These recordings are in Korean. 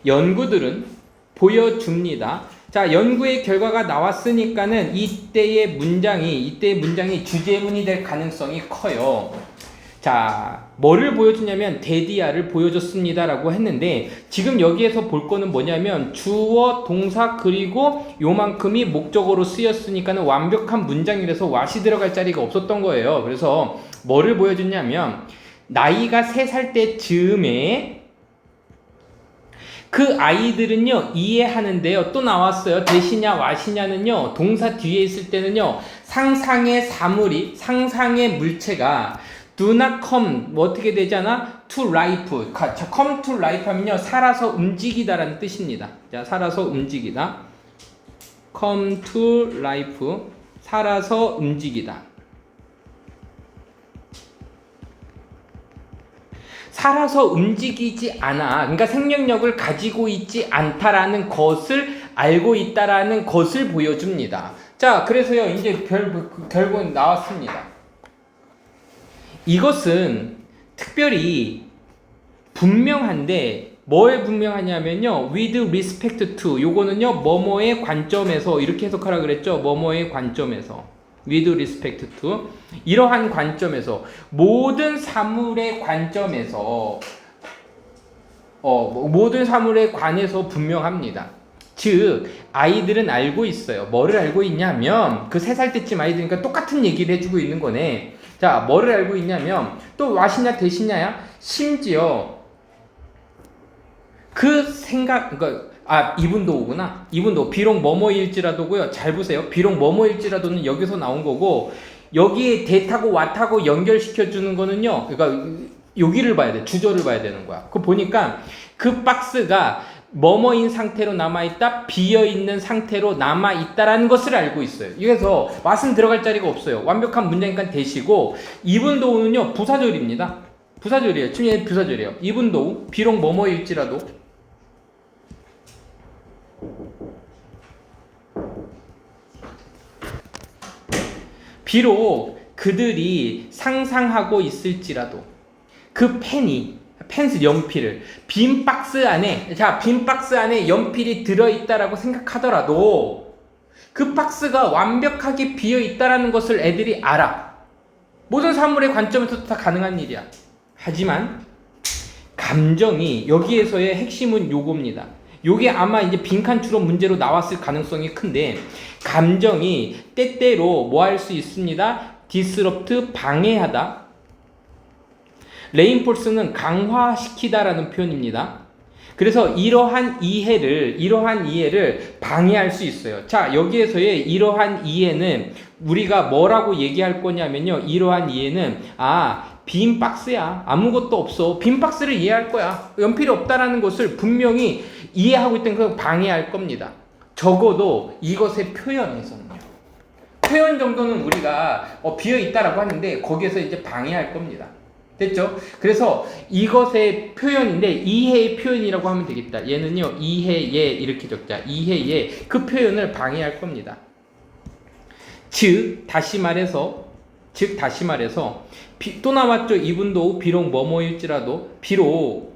연구들은 보여줍니다. 자, 연구의 결과가 나왔으니까는 이때의 문장이 주제문이 될 가능성이 커요. 자, 뭐를 보여주냐면 데디아를 보여줬습니다라고 했는데 지금 여기에서 볼 거는 뭐냐면 주어, 동사 그리고 요만큼이 목적어로 쓰였으니까는 완벽한 문장이라서 what이 들어갈 자리가 없었던 거예요. 그래서 뭐를 보여줬냐면 나이가 3살 때 즈음에 그 아이들은요 이해하는데요. 또 나왔어요. 대시냐 what이냐는요 동사 뒤에 있을 때는요 상상의 사물이 상상의 물체가 do not come 뭐 어떻게 되잖아? to life. 자, come to life 하면요 살아서 움직이다라는 뜻입니다. 자, 살아서 움직이다. come to life 살아서 움직이다. 살아서 움직이지 않아. 그러니까 생명력을 가지고 있지 않다라는 것을 알고 있다라는 것을 보여줍니다. 자, 그래서요 이제 결국 나왔습니다. 이것은 특별히 분명한데 뭐에 분명하냐면요 with respect to 요거는요 뭐뭐의 관점에서 이렇게 해석하라 그랬죠. 뭐뭐의 관점에서 with respect to 이러한 관점에서 모든 사물의 관점에서 모든 사물에 관해서 분명합니다. 즉 아이들은 알고 있어요. 뭐를 알고 있냐면 그 3살 때쯤 아이들이니까 똑같은 얘기를 해주고 있는 거네. 자, 뭐를 알고 있냐면 또 what이냐 대시냐야 심지어 그 생각 이분도구나. 이분도 비록 뭐뭐일지라도고요. 잘 보세요. 비록 뭐뭐일지라도는 여기서 나온 거고 여기에 대타고 what하고 연결시켜 주는 거는요. 그러니까 여기를 봐야 돼. 주절을 봐야 되는 거야. 그거 보니까 그 박스가 뭐뭐인 상태로 남아있다, 비어있는 상태로 남아있다라는 것을 알고 있어요. 그래서 what은 들어갈 자리가 없어요. 완벽한 문장이니까 대시고 이분도우는요 부사절입니다. 부사절이에요. 지금 부사절이에요. 이분도우 비록 뭐뭐일지라도 비록 그들이 상상하고 있을지라도 그 펜슬 연필을 빈 박스 안에 연필이 들어있다라고 생각하더라도 그 박스가 완벽하게 비어있다라는 것을 애들이 알아. 모든 사물의 관점에서 다 가능한 일이야. 하지만 감정이 여기에서의 핵심은 요겁니다. 요게 아마 이제 빈칸 추론 문제로 나왔을 가능성이 큰데 감정이 때때로 뭐 할 수 있습니다. disrupt 방해하다. 레인포스는 강화시키다라는 표현입니다. 그래서 이러한 이해를 방해할 수 있어요. 자, 여기에서의 이러한 이해는 우리가 뭐라고 얘기할 거냐면요. 이러한 이해는 빈 박스야. 아무것도 없어. 빈 박스를 이해할 거야. 연필이 없다라는 것을 분명히 이해하고 있다는 걸 방해할 겁니다. 적어도 이것의 표현에서는요. 표현 정도는 우리가 비어있다라고 하는데 거기에서 이제 방해할 겁니다. 됐죠? 그래서 이것의 표현인데 이해의 표현이라고 하면 되겠다. 얘는요. 이해예 이렇게 적자. 이해예 그 표현을 방해할 겁니다. 즉 다시 말해서 또 나왔죠. 이분도 비록 뭐뭐일지라도 비록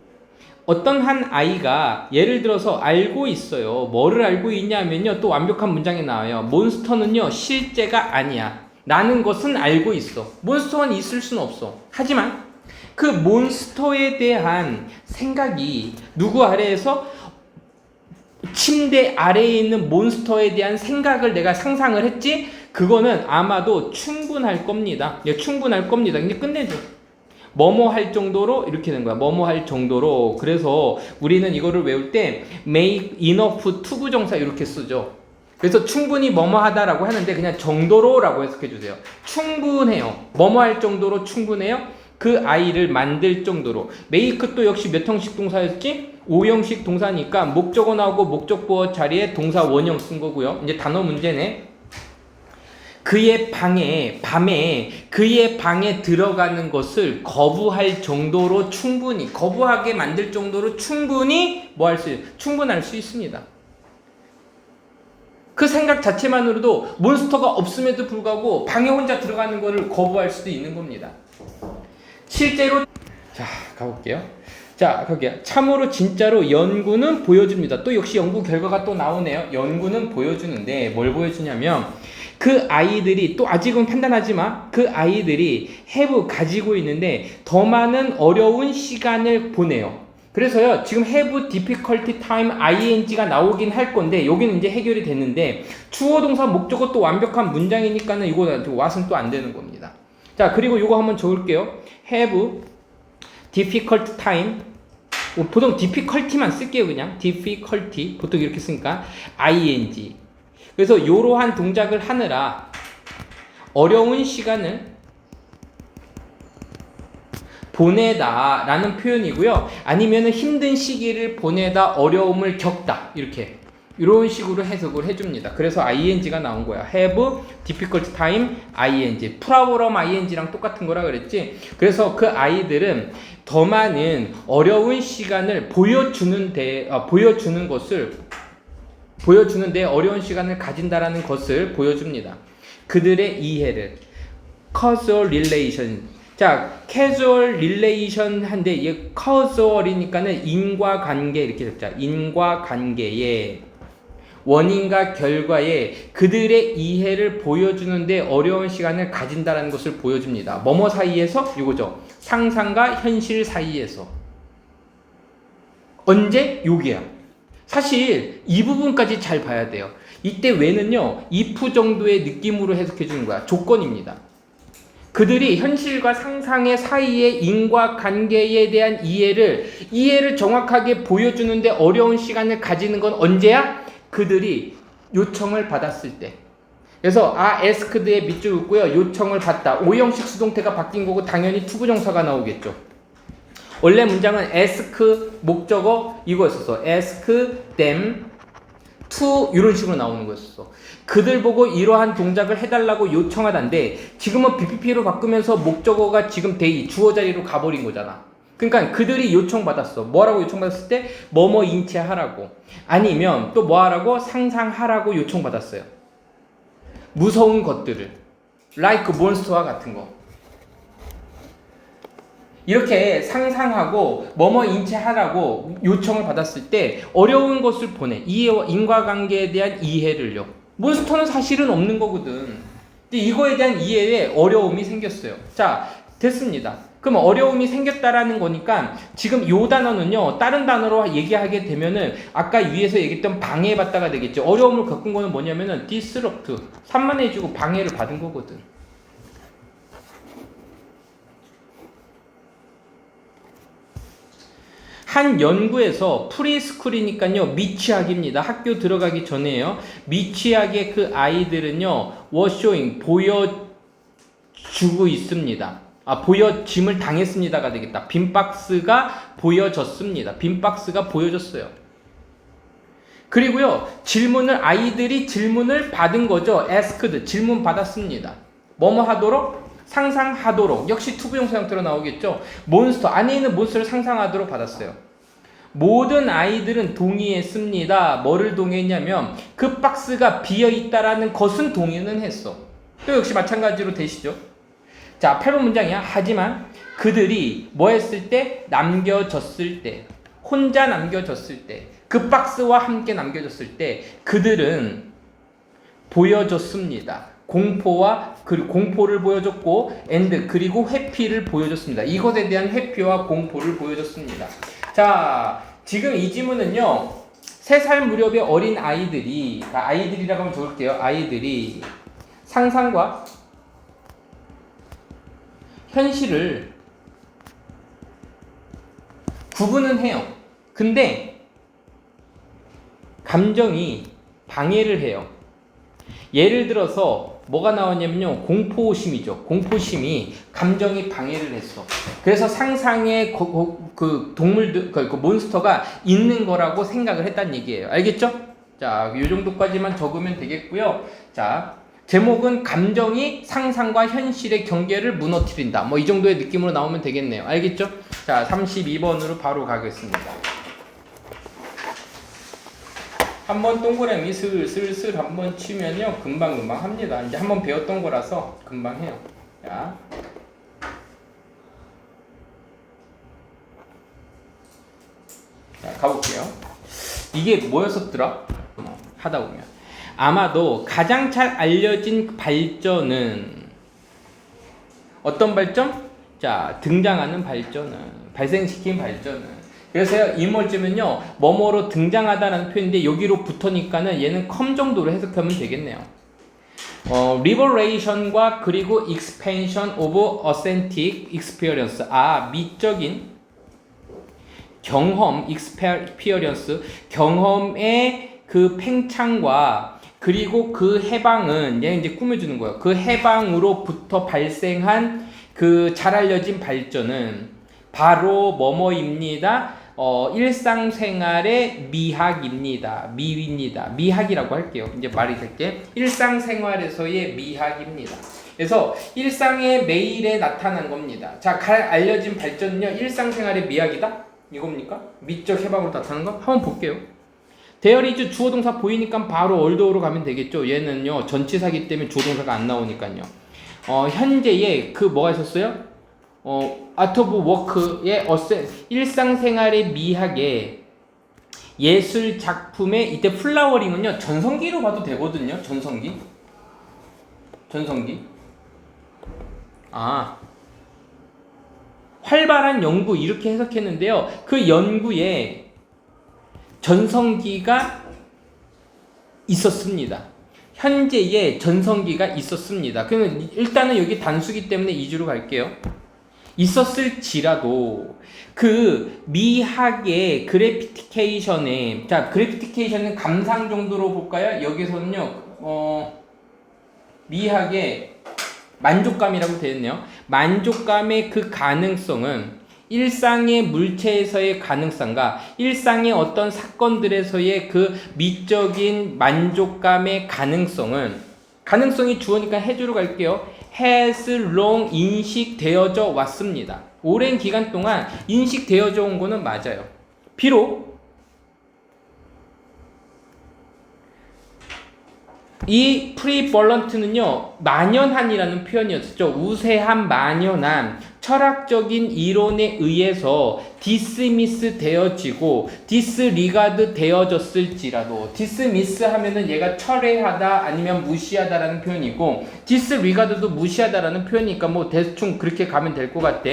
어떤 한 아이가 예를 들어서 알고 있어요. 뭐를 알고 있냐면요. 또 완벽한 문장이 나와요. 몬스터는요. 실제가 아니야. 라는 것은 알고 있어. 몬스터는 있을 수는 없어. 하지만 그 몬스터에 대한 생각이 누구 아래에서 침대 아래에 있는 몬스터에 대한 생각을 내가 상상을 했지? 그거는 아마도 충분할 겁니다. 충분할 겁니다. 근데 끝내줘. 뭐뭐 할 정도로 이렇게 된 거야. 뭐뭐 할 정도로. 그래서 우리는 이거를 외울 때 make enough 투부정사 이렇게 쓰죠. 그래서 충분히 뭐뭐 하다라고 하는데 그냥 정도로라고 해석해 주세요. 충분해요. 뭐뭐 할 정도로 충분해요. 그 아이를 만들 정도로. make 또 역시 몇 형식 동사였지? 5형식 동사니까 목적어 나오고 목적보어 자리에 동사 원형 쓴 거고요. 이제 단어 문제네. 그의 밤에 그의 방에 들어가는 것을 거부할 정도로 충분히, 거부하게 만들 정도로 충분히 충분할 수 있습니다. 그 생각 자체만으로도 몬스터가 없음에도 불구하고 방에 혼자 들어가는 것을 거부할 수도 있는 겁니다. 실제로 자 가볼게요. 자, 거기야. 참으로 진짜로 연구는 보여줍니다. 또 역시 연구 결과가 또 나오네요. 연구는 보여주는데 뭘 보여주냐면 그 아이들이 또 아직은 판단하지 마. 그 아이들이 have 가지고 있는데 더 많은 어려운 시간을 보내요. 그래서요, 지금 have difficulty time ing가 나오긴 할 건데 여기는 이제 해결이 됐는데 주어 동사 목적어 또 완벽한 문장이니까는 이거 what은 또 안 되는 겁니다. 자, 그리고 이거 한번 적을게요. have difficult time. 보통 difficulty만 쓸게요. 그냥 difficulty 보통 이렇게 쓰니까 ing. 그래서 이러한 동작을 하느라 어려운 시간을 보내다 라는 표현이고요. 아니면은 힘든 시기를 보내다 어려움을 겪다 이렇게 이런 식으로 해석을 해줍니다. 그래서 ing가 나온 거야. have difficult time ing. 프라브럼 ing랑 똑같은 거라 그랬지. 그래서 그 아이들은 더 많은 어려운 시간을 보여주는데 어려운 시간을 가진다라는 것을 보여줍니다. 그들의 이해를 causal relation. 자, causal relation 한데 이게 causal이니까는 인과관계 이렇게 적자. 인과관계에 원인과 결과에 그들의 이해를 보여주는데 어려운 시간을 가진다라는 것을 보여줍니다. 뭐뭐 사이에서? 이거죠. 상상과 현실 사이에서. 언제? 여기야. 사실 이 부분까지 잘 봐야 돼요. 이때 왜는요, if 정도의 느낌으로 해석해 주는 거야. 조건입니다. 그들이 현실과 상상의 사이의 인과관계에 대한 이해를 정확하게 보여주는데 어려운 시간을 가지는 건 언제야? 그들이 요청을 받았을 때. 그래서 asked의 밑줄 긋고요. 요청을 받다. 오형식 수동태가 바뀐 거고 당연히 투부정사가 나오겠죠. 원래 문장은 ask 목적어 이거였었어. ask them to 이런 식으로 나오는 거였었어. 그들 보고 이러한 동작을 해달라고 요청하다인데 지금은 BPP로 바꾸면서 목적어가 지금 they 주어 자리로 가버린 거잖아. 그러니까 그들이 요청받았어. 뭐라고 요청받았을 때? 뭐뭐 인체하라고. 아니면 또 뭐하라고? 상상하라고 요청받았어요. 무서운 것들을. like 몬스터와 같은 거. 이렇게 상상하고 뭐뭐 인체하라고 요청을 받았을 때 어려운 것을 보내. 이해와 인과관계에 대한 이해를요. 몬스터는 사실은 없는 거거든. 근데 이거에 대한 이해에 어려움이 생겼어요. 자, 됐습니다. 그럼 어려움이 생겼다라는 거니까 지금 요 단어는요, 다른 단어로 얘기하게 되면은 아까 위에서 얘기했던 방해받다가 되겠죠. 어려움을 겪은 거는 뭐냐면은 disrupt, 산만해지고 방해를 받은 거거든. 한 연구에서 프리스쿨이니까요, 미취학입니다. 학교 들어가기 전에요. 미취학의 그 아이들은요, was showing, 보여주고 있습니다. 보여짐을 당했습니다가 되겠다. 빈 박스가 보여졌습니다. 빈 박스가 보여졌어요. 그리고요, 아이들이 질문을 받은 거죠. asked, 질문 받았습니다. 뭐뭐 하도록? 상상하도록. 역시 투부정사 형태로 나오겠죠. 몬스터, 안에 있는 몬스터를 상상하도록 받았어요. 모든 아이들은 동의했습니다. 뭐를 동의했냐면 그 박스가 비어있다라는 것은 동의는 했어. 또 역시 마찬가지로 되시죠. 자, 8번 문장이야. 하지만 그들이 뭐 했을 때? 남겨졌을 때, 혼자 남겨졌을 때, 그 박스와 함께 남겨졌을 때 그들은 보여줬습니다. 공포를 보여줬고 그리고 회피를 보여줬습니다. 이것에 대한 회피와 공포를 보여줬습니다. 자, 지금 이 지문은요, 3살 무렵의 어린 아이들이라고 하면 좋을게요. 아이들이 상상과 현실을 구분은 해요. 근데 감정이 방해를 해요. 예를 들어서 뭐가 나왔냐면요, 공포심이죠. 공포심이 감정이 방해를 했어. 그래서 상상의 그 동물들, 그 몬스터가 있는 거라고 생각을 했다는 얘기예요. 알겠죠? 자, 이 정도까지만 적으면 되겠고요. 자, 제목은 감정이 상상과 현실의 경계를 무너뜨린다. 뭐 이 정도의 느낌으로 나오면 되겠네요. 알겠죠? 자, 32번으로 바로 가겠습니다. 한번 동그라미 슬슬 한번 치면요, 금방 합니다. 이제 한번 배웠던 거라서 금방 해요. 자, 가볼게요. 이게 뭐였었더라? 하다 보면 아마도 가장 잘 알려진 발전은 어떤 발전? 자, 등장하는 발전은, 발생시킨 발전은. 그래서 이모지는요, 뭐뭐로 등장하다라는 표현인데 여기로 붙으니까는 얘는 컴 정도로 해석하면 되겠네요. liberation과 그리고 expansion of authentic experience. 미적인 경험, experience, 경험의 그 팽창과 그리고 그 해방은 얘 이제 꾸며주는 거예요. 그 해방으로부터 발생한 그 잘 알려진 발전은 바로 뭐뭐입니다. 일상생활의 미학입니다. 미학이라고 할게요. 이제 말이 될게 일상생활에서의 미학입니다. 그래서 일상의 매일에 나타난 겁니다. 자, 알려진 발전은요, 일상생활의 미학이다? 이겁니까? 미적 해방으로 나타나는 거? 한번 볼게요. 데어리즈 주어동사 보이니까 바로 얼더로 가면 되겠죠. 얘는요, 전치사기 때문에 주어동사가 안 나오니까요. 현재에 그 뭐가 있었어요? 아트 오브 워크의 일상생활의 미학의 예술 작품의 이때 플라워링은요, 전성기로 봐도 되거든요. 전성기. 활발한 연구 이렇게 해석했는데요. 그 연구에 전성기가 있었습니다. 현재의 전성기가 있었습니다. 그러면 일단은 여기 단수기 때문에 2주로 갈게요. 있었을지라도 그 미학의 그래피티케이션에, 자, 그래피티케이션은 감상 정도로 볼까요? 여기서는요, 미학의 만족감이라고 되어 있네요. 만족감의 그 가능성은 일상의 물체에서의 가능성과 일상의 어떤 사건들에서의 그 미적인 만족감의 가능성이 주어니까 해주로 갈게요. has long 인식되어져 왔습니다. 오랜 기간 동안 인식되어져 온 거는 맞아요. 비록 이 prevalent는요, 만연한이라는 표현이었죠. 우세한, 만연한, 철학적인 이론에 의해서 dismiss 되어지고 disregard 되어졌을지라도, dismiss 하면은 얘가 철회하다 아니면 무시하다라는 표현이고, disregard도 무시하다라는 표현이니까 뭐 대충 그렇게 가면 될 것 같아.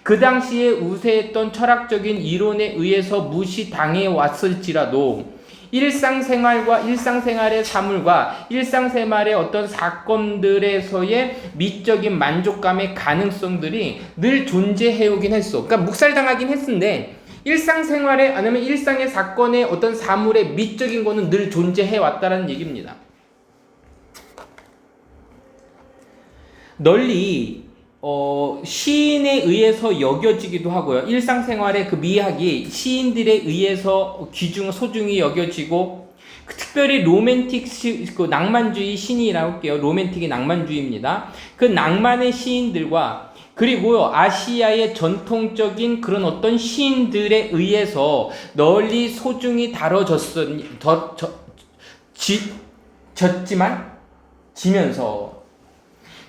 그 당시에 우세했던 철학적인 이론에 의해서 무시당해 왔을지라도 일상생활과 일상생활의 사물과 일상생활의 어떤 사건들에서의 미적인 만족감의 가능성들이 늘 존재해오긴 했어. 그러니까 묵살당하긴 했는데 일상생활에 아니면 일상의 사건의 어떤 사물의 미적인 거는 늘 존재해왔다는 얘기입니다. 널리 시인에 의해서 여겨지기도 하고요. 일상생활의 그 미학이 시인들에 의해서 소중히 여겨지고, 특별히 그 낭만주의 신이라고 할게요. 로맨틱의 낭만주의입니다. 그 낭만의 시인들과 그리고요, 아시아의 전통적인 그런 어떤 시인들에 의해서 널리 소중히 지면서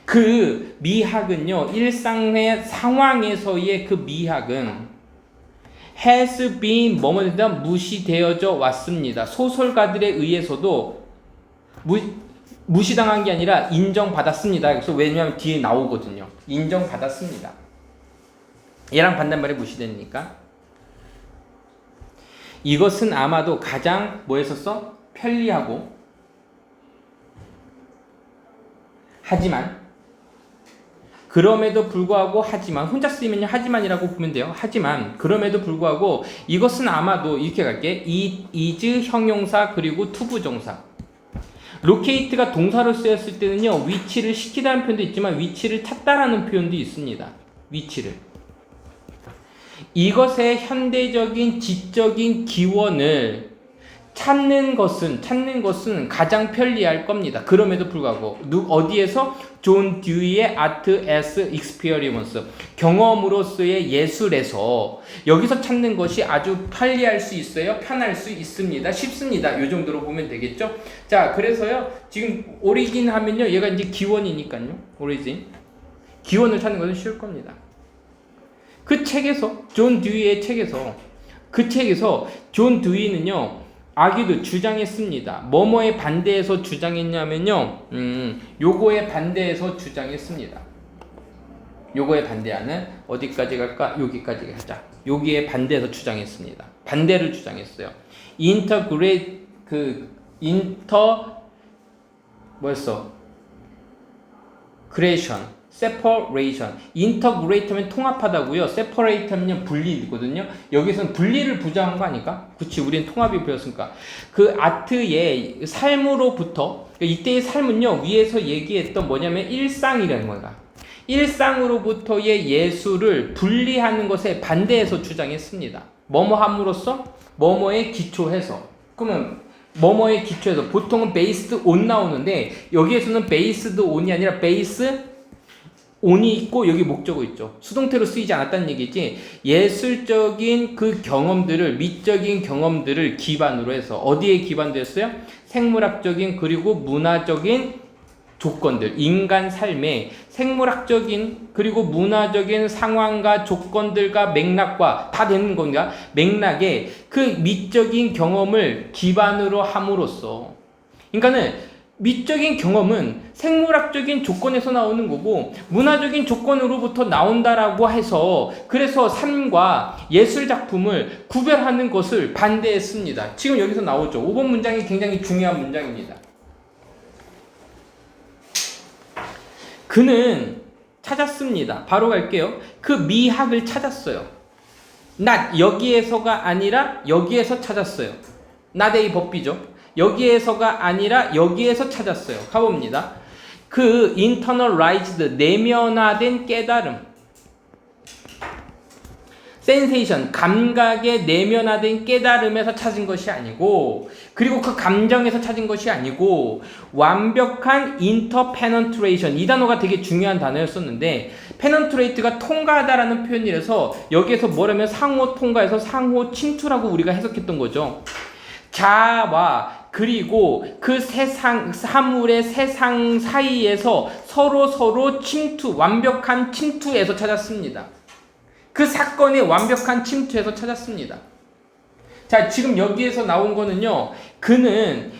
그 미학은요, 일상의 상황에서의 그 미학은 has been 뭐뭐다 무시되어져 왔습니다. 소설가들에 의해서도 무시당한 게 아니라 인정받았습니다. 그래서 왜냐하면 뒤에 나오거든요. 인정받았습니다. 얘랑 반대말에 무시되니까. 이것은 아마도 가장 뭐 했었어? 편리하고, 하지만 그럼에도 불구하고, 하지만 혼자 쓰이면 하지만이라고 보면 돼요. 하지만 그럼에도 불구하고 이것은 아마도 이렇게 갈게. is 형용사 그리고 to 부정사. locate가 동사로 쓰였을 때는요, 위치를 시키다는 표현도 있지만 위치를 찾다라는 표현도 있습니다. 위치를. 이것의 현대적인 지적인 기원을 찾는 것은 가장 편리할 겁니다. 그럼에도 불구하고 어디에서? 존 듀이의 Art as Experience, 경험으로서의 예술에서 여기서 찾는 것이 아주 편리할 수 있어요. 편할 수 있습니다. 쉽습니다. 이 정도로 보면 되겠죠. 자, 그래서요, 지금 오리진 하면요, 얘가 이제 기원이니까요. 오리진 기원을 찾는 것은 쉬울 겁니다. 그 책에서, 존 듀이의 책에서 그 책에서 존 드위는요, 아기도 주장했습니다. 뭐뭐에 반대해서 주장했냐면요, 요거에 반대해서 주장했습니다. 요거에 반대하는, 어디까지 갈까? 여기까지 가자. 여기에 반대해서 주장했습니다. 반대를 주장했어요. 그레이션, 세퍼레이션. 인터그레이트면 통합하다고요. 세퍼레이트면 분리거든요. 여기서는 분리를 부정한 거 아닐까? 그치, 우린 통합이 배웠으니까. 그 아트의 삶으로부터, 이때의 삶은요, 위에서 얘기했던 뭐냐면 일상이라는 거야. 일상으로부터의 예수를 분리하는 것에 반대해서 주장했습니다. 뭐뭐 함으로써 뭐뭐에 기초해서. 그러면 뭐뭐에 기초해서 보통은 based on 나오는데 여기에서는 based on이 아니라 base on이 있고 여기 목적어 있죠. 수동태로 쓰이지 않았다는 얘기지. 예술적인 그 경험들을, 미적인 경험들을 기반으로 해서 어디에 기반됐어요? 생물학적인 그리고 문화적인 조건들, 인간 삶의 생물학적인 그리고 문화적인 상황과 조건들과 맥락과 다 되는 건가? 맥락에 그 미적인 경험을 기반으로 함으로써, 그러니까는 미적인 경험은 생물학적인 조건에서 나오는 거고 문화적인 조건으로부터 나온다라고 해서 그래서 삶과 예술 작품을 구별하는 것을 반대했습니다. 지금 여기서 나오죠. 5번 문장이 굉장히 중요한 문장입니다. 그는 찾았습니다. 바로 갈게요. 그 미학을 찾았어요. not 여기에서가 아니라 여기에서 찾았어요. not의 법비죠. 여기에서가 아니라 여기에서 찾았어요. 가봅니다. 그 internalized 내면화된 깨달음, sensation 감각의 내면화된 깨달음에서 찾은 것이 아니고, 그리고 그 감정에서 찾은 것이 아니고 완벽한 interpenetration, 이 단어가 되게 중요한 단어였었는데 penetrate가 통과하다라는 표현이라서 여기에서 뭐라면 상호 통과해서 상호 침투라고 우리가 해석했던 거죠. 자아와 그리고 그 세상, 사물의 세상 사이에서 서로 침투, 완벽한 침투에서 찾았습니다. 그 사건의 완벽한 침투에서 찾았습니다. 자, 지금 여기에서 나온 거는요, 그는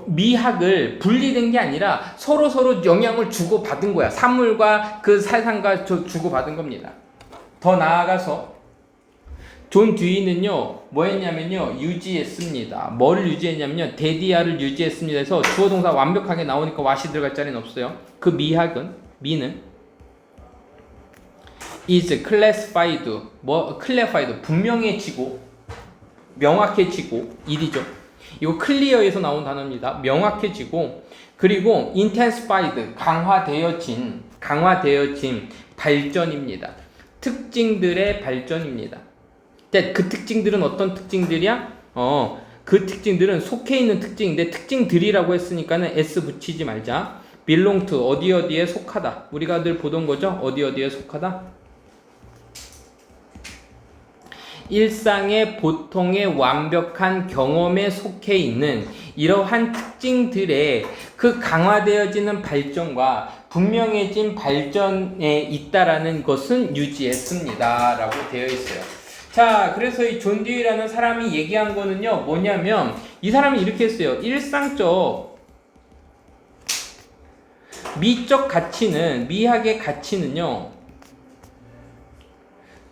미학을 분리된 게 아니라 서로 영향을 주고받은 거야. 사물과 그 세상과 주고받은 겁니다. 더 나아가서 존 듀이는요, 뭐 했냐면요, 유지했습니다. 뭐를 유지했냐면요, 데디아를 유지했습니다. 해서 주어 동사 완벽하게 나오니까 와시 들어갈 자리는 없어요. 그 미는 is classified, clarified, 분명해지고, 명확해지고, 일이죠. 이거 클리어에서 나온 단어입니다. 명확해지고, 그리고 intensified, 강화되어진 발전입니다. 특징들의 발전입니다. 그 특징들은 어떤 특징들이야? 그 특징들은 속해 있는 특징인데 특징들이라고 했으니까는 S 붙이지 말자. belong to, 어디에 속하다. 우리가 늘 보던 거죠? 어디에 속하다? 일상의 보통의 완벽한 경험에 속해 있는 이러한 특징들의 그 강화되어지는 발전과 분명해진 발전에 있다라는 것은 유지했습니다. 라고 되어 있어요. 자, 그래서 이 존 듀이라는 사람이 얘기한 거는요, 뭐냐면, 이 사람이 이렇게 했어요. 일상적, 미적 가치는, 미학의 가치는요,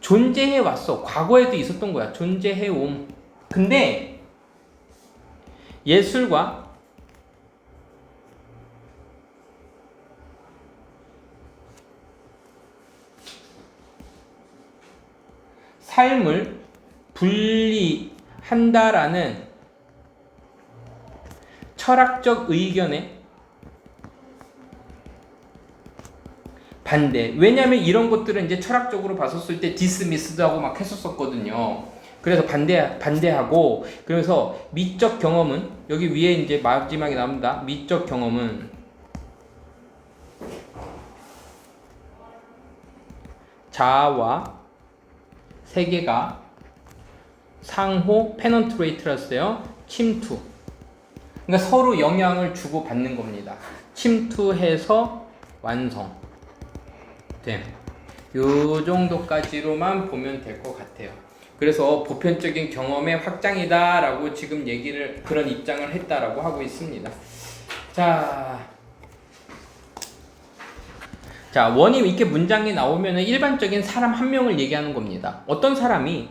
존재해 왔어. 과거에도 있었던 거야. 존재해 옴. 근데, 예술과 삶을 분리한다라는 철학적 의견에 반대. 왜냐하면 이런 것들은 이제 철학적으로 봤었을 때 디스미스드하고 막 했었거든요. 그래서 반대하고, 그래서 미적 경험은 여기 위에 이제 마지막에 나옵니다. 미적 경험은 자아와 세계가 상호 페넌트레이트였어요. 침투. 그러니까 서로 영향을 주고 받는 겁니다. 침투해서 완성. 네. 요 정도까지로만 보면 될 것 같아요. 그래서 보편적인 경험의 확장이다라고 지금 얘기를 그런 입장을 했다라고 하고 있습니다. 자, 원이 이렇게 문장에 나오면은 일반적인 사람 한 명을 얘기하는 겁니다. 어떤 사람이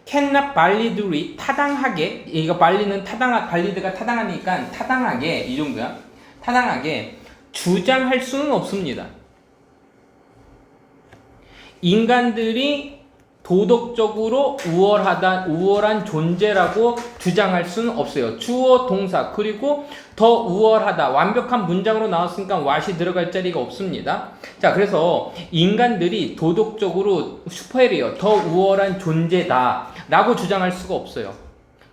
cannot validly 타당하게, 이거 valid가 타당하니까 타당하게 이 정도야. 타당하게 주장할 수는 없습니다. 인간들이 도덕적으로 우월한 존재라고 주장할 수는 없어요. 주어, 동사, 그리고 더 우월하다. 완벽한 문장으로 나왔으니까 what이 들어갈 자리가 없습니다. 자, 그래서 인간들이 도덕적으로 슈퍼리어, 더 우월한 존재다 라고 주장할 수가 없어요.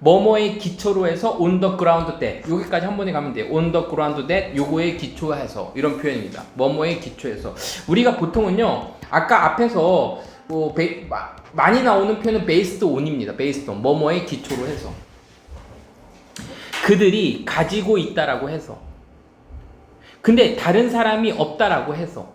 뭐뭐의 기초로 해서 on the ground that, 여기까지 한 번에 가면 돼요. on the ground that, 요거에 기초해서, 이런 표현입니다. 뭐뭐의 기초해서. 우리가 보통은요, 아까 앞에서 많이 나오는 표현은 based on입니다. based on, 뭐뭐의 기초로 해서. 그들이 가지고 있다라고 해서. 근데 다른 사람이 없다라고 해서.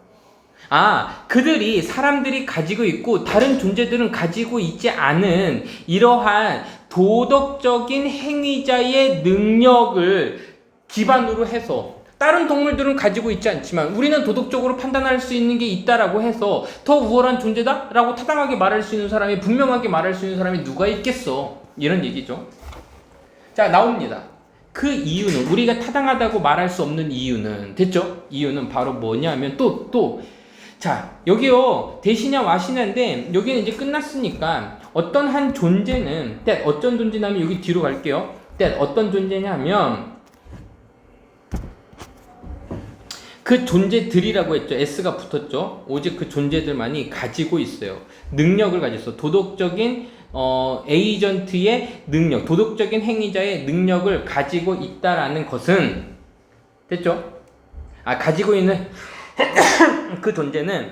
그들이, 사람들이 가지고 있고 다른 존재들은 가지고 있지 않은 이러한 도덕적인 행위자의 능력을 기반으로 해서, 다른 동물들은 가지고 있지 않지만 우리는 도덕적으로 판단할 수 있는 게 있다라고 해서 더 우월한 존재다? 라고 타당하게 말할 수 있는 사람이, 분명하게 말할 수 있는 사람이 누가 있겠어? 이런 얘기죠. 자, 나옵니다. 그 이유는, 우리가 타당하다고 말할 수 없는 이유는, 됐죠? 이유는 바로 뭐냐면 자, 여기요, 대시냐 와시냐인데 여기는 이제 끝났으니까 어떤 한 존재는, 어떤 존재냐면, 여기 뒤로 갈게요. 어떤 존재냐면 그 존재들이라고 했죠. S가 붙었죠. 오직 그 존재들만이 가지고 있어요. 능력을 가지고 있어. 도덕적인 에이전트의 능력, 도덕적인 행위자의 능력을 가지고 있다라는 것은, 됐죠? 가지고 있는 그 존재는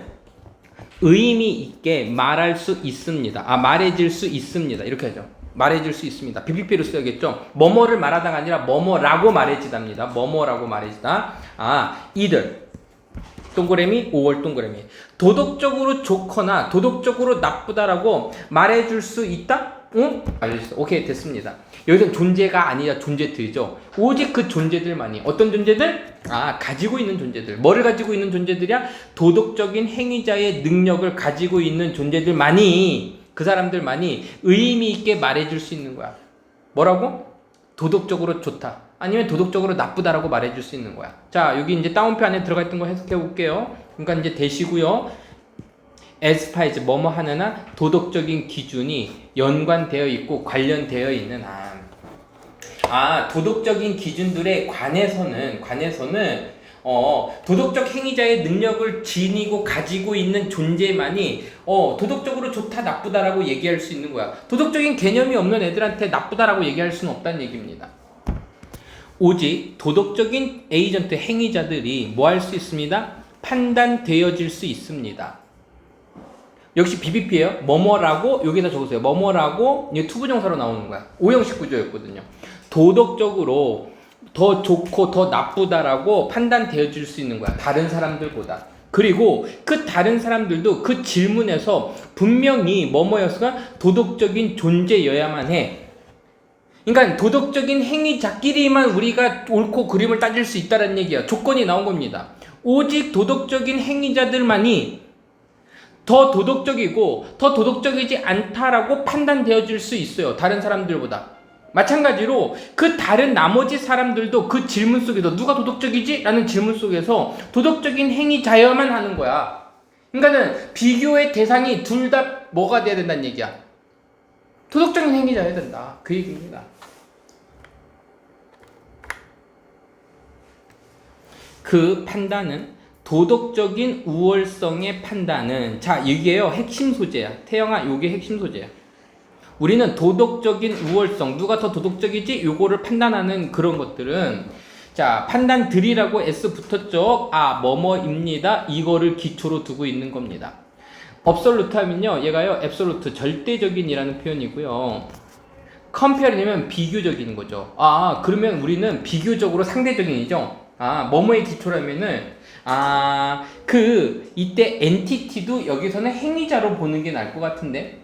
의미 있게 말할 수 있습니다. 말해질 수 있습니다. 이렇게 하죠. 말해질 수 있습니다. BPP로 써야겠죠. 뭐뭐를 말하다가 아니라 뭐뭐라고 말해지답니다. 뭐뭐라고 말해지다. 이들 동그라미 5월 동그라미 도덕적으로 좋거나 도덕적으로 나쁘다라고 말해줄 수 있다? 응? 알려주세요. 오케이, 됐습니다. 여기서 존재가 아니라 존재들이죠. 오직 그 존재들만이, 어떤 존재들? 가지고 있는 존재들. 뭐를 가지고 있는 존재들이야? 도덕적인 행위자의 능력을 가지고 있는 존재들만이, 그 사람들만이 의미 있게 말해줄 수 있는 거야. 뭐라고? 도덕적으로 좋다. 아니면 도덕적으로 나쁘다라고 말해줄 수 있는 거야. 자, 여기 이제 다운표 안에 들어가 있던 거 해석해 볼게요. 그러니까 이제 대시고요. as far as 뭐뭐 하느나 도덕적인 기준이 연관되어 있고 관련되어 있는 도덕적인 기준들에 관해서는 도덕적 행위자의 능력을 지니고 가지고 있는 존재만이 도덕적으로 좋다 나쁘다라고 얘기할 수 있는 거야. 도덕적인 개념이 없는 애들한테 나쁘다라고 얘기할 수는 없다는 얘기입니다. 오직 도덕적인 에이전트 행위자들이 뭐 할 수 있습니다? 판단되어질 수 있습니다. 역시 BBP예요. 뭐뭐라고 여기다 적으세요. 뭐뭐라고 이게 투부정사로 나오는 거야. 오형식 구조였거든요. 도덕적으로 더 좋고 더 나쁘다라고 판단되어질 수 있는 거야. 다른 사람들보다. 그리고 그 다른 사람들도 그 질문에서 분명히 뭐뭐였으가 도덕적인 존재여야만 해. 그러니까 도덕적인 행위자끼리만 우리가 옳고 그름을 따질 수 있다는 얘기야. 조건이 나온 겁니다. 오직 도덕적인 행위자들만이 더 도덕적이고 더 도덕적이지 않다라고 판단되어질 수 있어요. 다른 사람들보다. 마찬가지로 그 다른 나머지 사람들도 그 질문 속에서 누가 도덕적이지? 라는 질문 속에서 도덕적인 행위자여야만 하는 거야. 그러니까는 비교의 대상이 둘 다 뭐가 돼야 된다는 얘기야. 도덕적인 행위자여야 된다. 그 얘기입니다. 그 판단은 도덕적인 우월성의 판단은 이게요 핵심 소재야. 태영아, 요게 핵심 소재야. 우리는 도덕적인 우월성, 누가 더 도덕적이지? 요거를 판단하는 그런 것들은 판단들이라고 S 붙었죠. 뭐뭐입니다. 이거를 기초로 두고 있는 겁니다. 업솔루트 하면요, 얘가요 앱솔루트, 절대적인이라는 표현이고요. 컴페어리면 비교적인 거죠. 그러면 우리는 비교적으로 상대적인이죠. 뭐뭐의 기초라면은 이때 엔티티도 여기서는 행위자로 보는 게 나을 것 같은데.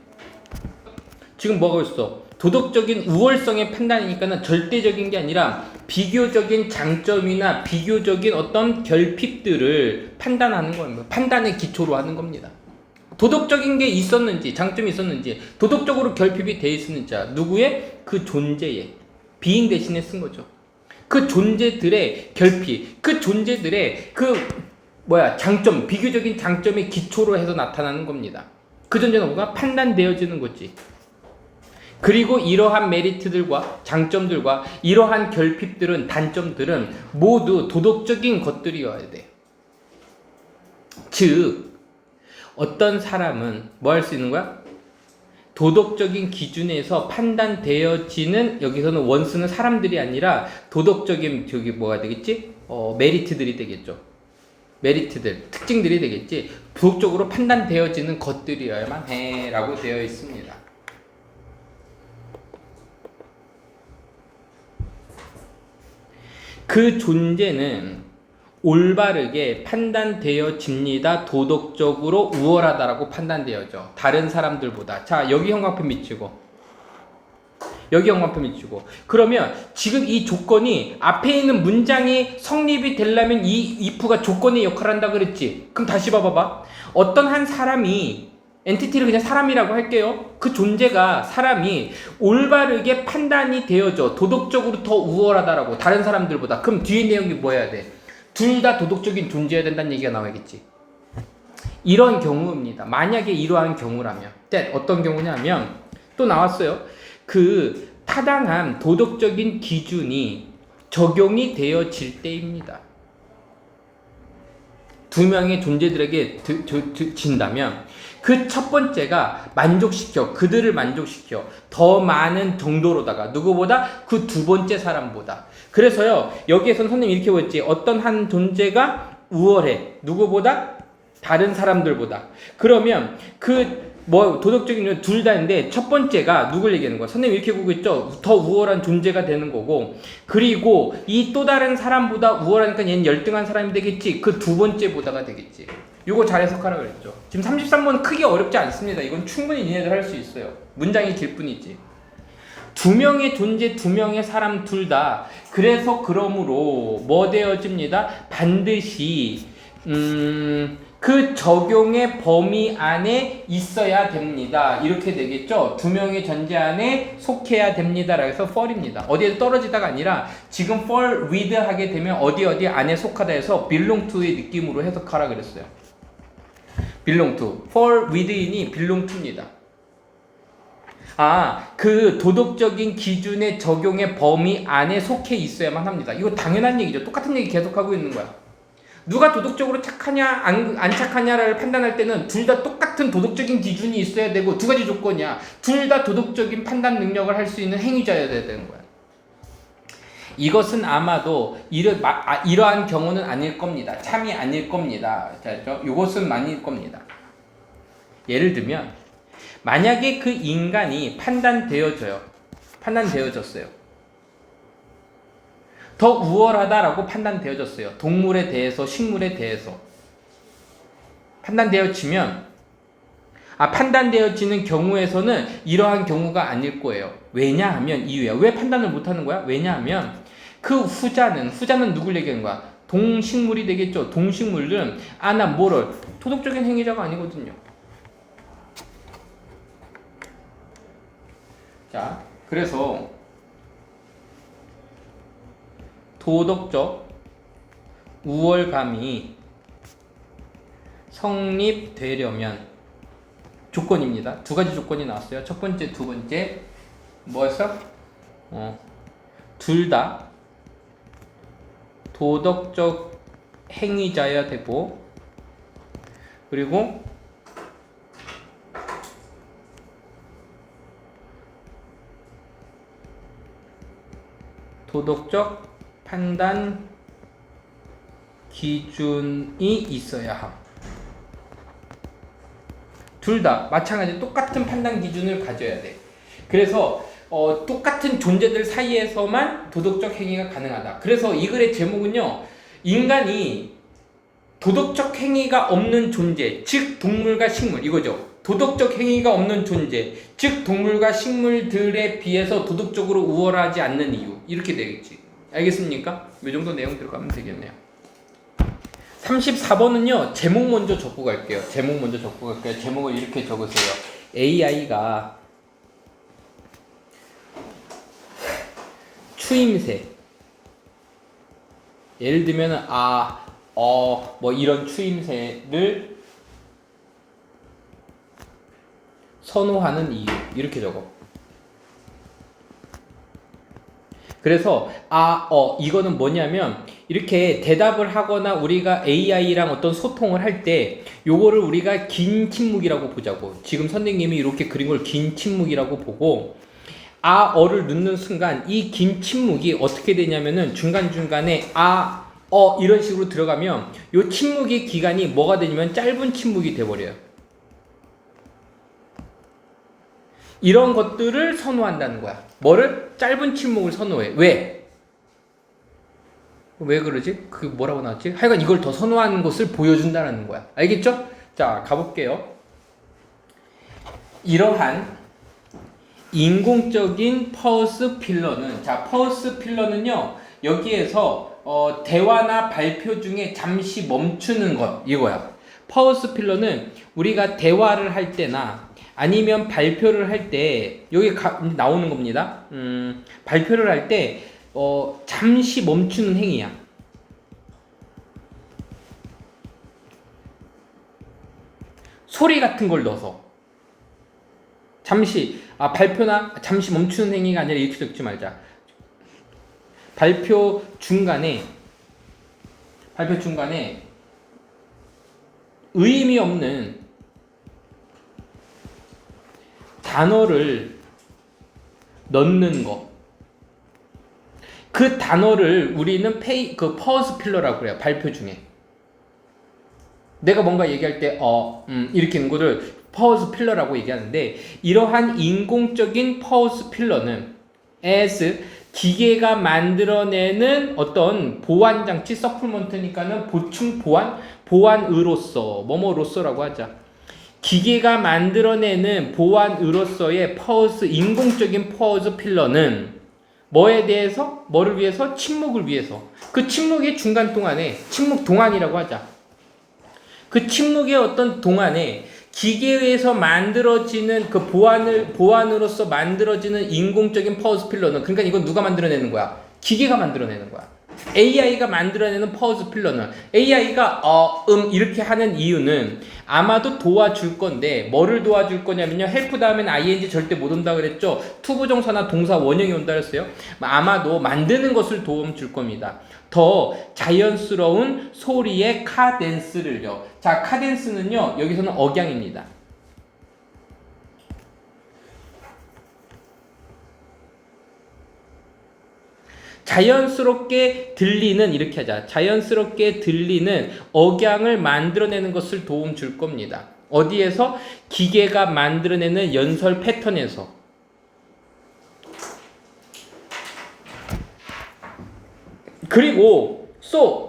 지금 뭐가 있어? 도덕적인 우월성의 판단이니까는 절대적인 게 아니라 비교적인 장점이나 비교적인 어떤 결핍들을 판단하는 겁니다. 판단의 기초로 하는 겁니다. 도덕적인 게 있었는지, 장점이 있었는지, 도덕적으로 결핍이 돼 있었는지, 누구의? 그 존재의, being 대신에 쓴 거죠. 그 존재들의 결핍, 그 존재들의 장점, 비교적인 장점의 기초로 해서 나타나는 겁니다. 그 존재는 뭔가 판단되어지는 거지. 그리고 이러한 메리트들과 장점들과 이러한 결핍들은, 단점들은 모두 도덕적인 것들이어야 돼. 즉, 어떤 사람은 뭐 할 수 있는 거야? 도덕적인 기준에서 판단되어지는, 여기서는 원수는 사람들이 아니라 도덕적인 뭐가 되겠지? 메리트들이 되겠죠. 메리트들, 특징들이 되겠지. 도덕적으로 판단되어지는 것들이어야만 해 라고 되어 있습니다. 그 존재는 올바르게 판단되어집니다. 도덕적으로 우월하다라고 판단되어져. 다른 사람들보다. 자, 여기 형광펜 미치고, 여기 형광펜 미치고. 그러면 지금 이 조건이 앞에 있는 문장이 성립이 되려면 이 if가 조건의 역할을 한다 그랬지. 그럼 다시 봐봐봐. 어떤 한 사람이, 엔티티를 그냥 사람이라고 할게요. 그 존재가, 사람이 올바르게 판단이 되어져. 도덕적으로 더 우월하다라고, 다른 사람들보다. 그럼 뒤에 내용이 뭐 해야 돼? 둘 다 도덕적인 존재여야 된다는 얘기가 나와야겠지. 이런 경우입니다. 만약에 이러한 경우라면, 어떤 경우냐면 또 나왔어요. 그 타당한 도덕적인 기준이 적용이 되어질 때입니다. 두 명의 존재들에게 진다면 그 첫 번째가 만족시켜, 그들을 만족시켜, 더 많은 정도로다가, 누구보다? 그 두 번째 사람보다. 그래서요, 여기에서는 선생님이 이렇게 보였지. 어떤 한 존재가 우월해, 누구보다? 다른 사람들보다. 그러면 도덕적인 둘 다인데 첫 번째가 누굴 얘기하는 거야? 선생님이 이렇게 보고 있죠. 더 우월한 존재가 되는 거고, 그리고 이 또 다른 사람보다 우월하니까 얘는 열등한 사람이 되겠지. 그 두 번째보다가 되겠지. 이거 잘 해석하라고 그랬죠. 지금 33번은 크게 어렵지 않습니다. 이건 충분히 니네들 할 수 있어요. 문장이 길 뿐이지. 두 명의 존재, 두 명의 사람 둘 다. 그래서 그러므로 뭐 되어집니다? 반드시 그 적용의 범위 안에 있어야 됩니다. 이렇게 되겠죠. 두 명의 존재 안에 속해야 됩니다. 그래서 fall입니다. 어디에 떨어지다가 아니라 지금 fall with 하게 되면 어디 안에 속하다 해서 belong to의 느낌으로 해석하라 그랬어요. belong to. fall within이 belong to입니다. 그 도덕적인 기준의 적용의 범위 안에 속해 있어야만 합니다. 이거 당연한 얘기죠. 똑같은 얘기 계속하고 있는 거야. 누가 도덕적으로 착하냐 안 착하냐를 판단할 때는 둘 다 똑같은 도덕적인 기준이 있어야 되고, 두 가지 조건이야. 둘 다 도덕적인 판단 능력을 할 수 있는 행위자여야 되는 거야. 이것은 아마도 이러한 경우는 아닐 겁니다. 참이 아닐 겁니다. 이것은 아닐 겁니다. 예를 들면 만약에 그 인간이 판단되어졌어요. 더 우월하다라고 판단되어졌어요. 동물에 대해서, 식물에 대해서. 판단되어지는 경우에서는 이러한 경우가 아닐 거예요. 왜냐하면 이유야. 왜 판단을 못하는 거야? 왜냐하면 그 후자는 누굴 얘기하는 거야? 동식물이 되겠죠. 동식물들은 도덕적인 행위자가 아니거든요. 자, 그래서 도덕적 우월감이 성립되려면 조건입니다. 두 가지 조건이 나왔어요. 첫 번째, 두 번째 뭐였어? 둘 다 도덕적 행위자여야 되고, 그리고 도덕적 판단 기준이 있어야 함. 둘 다 마찬가지 똑같은 판단 기준을 가져야 돼. 그래서 똑같은 존재들 사이에서만 도덕적 행위가 가능하다. 그래서 이 글의 제목은요, 인간이 도덕적 행위가 없는 존재, 즉 동물과 식물, 이거죠. 도덕적 행위가 없는 존재, 즉 동물과 식물들에 비해서 도덕적으로 우월하지 않는 이유. 이렇게 되겠지. 알겠습니까? 이 정도 내용 들어가면 되겠네요. 34번은요. 제목 먼저 적고 갈게요. 제목을 이렇게 적으세요. AI가 추임새, 예를 들면 뭐 이런 추임새를 선호하는 이유. 이렇게 적어. 그래서 이거는 뭐냐면 이렇게 대답을 하거나 우리가 AI랑 어떤 소통을 할 때 요거를 우리가 긴 침묵이라고 보자고. 지금 선생님이 이렇게 그린 걸 긴 침묵이라고 보고 어를 넣는 순간 이 긴 침묵이 어떻게 되냐면은 중간중간에 이런 식으로 들어가면 요 침묵의 기간이 뭐가 되냐면 짧은 침묵이 돼버려요. 이런 것들을 선호한다는 거야. 뭐를? 짧은 침묵을 선호해. 왜 그러지? 그 뭐라고 나왔지? 하여간 이걸 더 선호하는 것을 보여준다는 거야. 알겠죠? 자, 가볼게요. 이러한 인공적인 퍼스 필러는, 퍼스 필러는요, 여기에서 대화나 발표 중에 잠시 멈추는 것, 이거야. 퍼스 필러는 우리가 대화를 할 때나 아니면 발표를 할 때, 여기 나오는 겁니다. 발표를 할 때, 잠시 멈추는 행위야. 소리 같은 걸 넣어서. 잠시, 발표나 잠시 멈추는 행위가 아니라 이렇게 적지 말자. 발표 중간에 의미 없는 단어를 넣는 거. 그 단어를 우리는 퍼스 필러라고 그래요. 발표 중에. 내가 뭔가 얘기할 때, 이렇게 있는 거를 퍼스 필러라고 얘기하는데, 이러한 인공적인 퍼스 필러는 as 기계가 만들어내는 어떤 보완장치, 서플먼트니까는 보충 보완으로서, 뭐뭐로서라고 하자. 기계가 만들어내는 보완으로서의 인공적인 퍼스 필러는 뭐를 위해서? 침묵을 위해서. 그 침묵의 중간 동안에, 침묵 동안이라고 하자. 그 침묵의 어떤 동안에 기계에서 만들어지는 그 보완으로서 만들어지는 인공적인 퍼스 필러는, 그러니까 이건 누가 만들어내는 거야? 기계가 만들어내는 거야. AI가 만들어내는 퍼스 필러는, AI가 이렇게 하는 이유는 아마도 도와줄 건데, 뭐를 도와줄 거냐면요, help 다음엔 ing 절대 못 온다 그랬죠. 투부정사나 동사 원형이 온다 그랬어요. 아마도 만드는 것을 도움 줄 겁니다. 더 자연스러운 소리의 카덴스를요. 자, 카덴스는요, 여기서는 억양입니다. 자연스럽게 들리는, 이렇게 하자. 자연스럽게 들리는 억양을 만들어내는 것을 도움 줄 겁니다. 어디에서? 기계가 만들어내는 연설 패턴에서. 그리고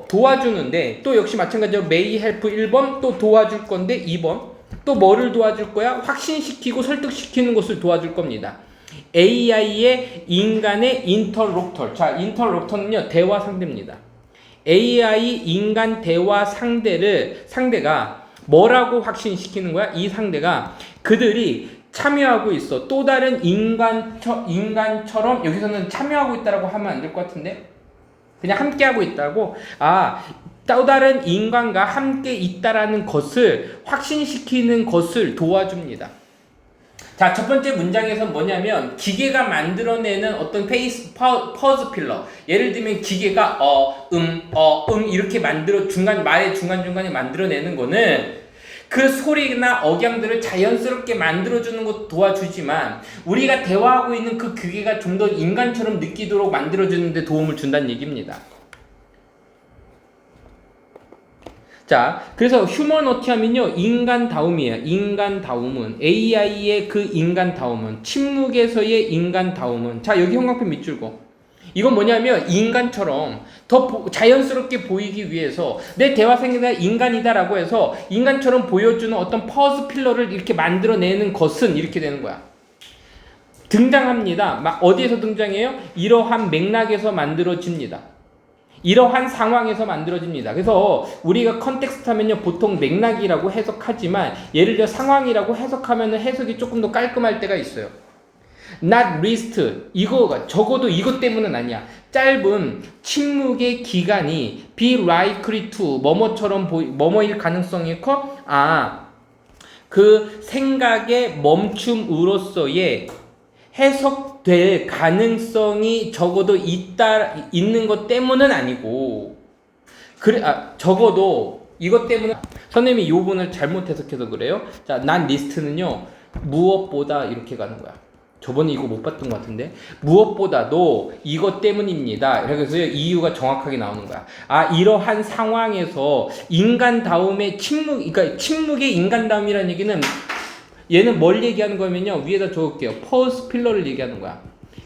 도와주는데, 또 역시 마찬가지로 may help 1번, 또 도와줄 건데 2번, 또 뭐를 도와줄 거야? 확신시키고 설득시키는 것을 도와줄 겁니다. AI의 인간의 인터록터. 자, 인터록터는요, 대화 상대입니다. AI 인간 대화 상대가 뭐라고 확신시키는 거야? 이 상대가 그들이 참여하고 있어. 또 다른 인간처럼, 여기서는 참여하고 있다라고 하면 안 될 것 같은데? 그냥 함께하고 있다고? 또 다른 인간과 함께 있다라는 것을 확신시키는 것을 도와줍니다. 자, 첫 번째 문장에서는 뭐냐면, 기계가 만들어내는 어떤 퍼즈 필러. 예를 들면, 기계가 이렇게 말의 중간중간에 만들어내는 거는 그 소리나 억양들을 자연스럽게 만들어주는 것도 도와주지만, 우리가 대화하고 있는 그 기계가 좀 더 인간처럼 느끼도록 만들어주는 데 도움을 준다는 얘기입니다. 자, 그래서 휴머너티 하면요, 인간다움이에요. 인간다움은, AI의 그 인간다움은, 침묵에서의 인간다움은. 자, 여기 형광펜 밑줄고. 이건 뭐냐면 인간처럼 더 자연스럽게 보이기 위해서 내 대화 생각이 인간이다라고 해서 인간처럼 보여주는 어떤 퍼즈 필러를 이렇게 만들어내는 것은 이렇게 되는 거야. 등장합니다. 막 어디에서 등장해요? 이러한 맥락에서 만들어집니다. 이러한 상황에서 만들어집니다. 그래서 우리가 컨텍스트 하면요 보통 맥락이라고 해석하지만 예를 들어 상황이라고 해석하면 해석이 조금 더 깔끔할 때가 있어요. not least 이거가 적어도 이것 때문은 아니야. 짧은 침묵의 기간이 be likely to 뭐뭐처럼 뭐뭐일 가능성이 커. 그 생각의 멈춤으로서의 해석될 가능성이 적어도 있는 것 때문은 아니고 적어도 이것 때문에 선생님이 이 부분을 잘못 해석해서 그래요. 자, not least는요 무엇보다 이렇게 가는 거야. 저번에 이거 못 봤던 것 같은데 무엇보다도 이것 때문입니다. 그래서 이유가 정확하게 나오는 거야. 이러한 상황에서 인간다움의 그러니까 침묵의 인간다움이라는 얘기는 얘는 뭘 얘기하는 거면요 위에다 적을게요. 퍼즈 필러를 얘기하는 거야.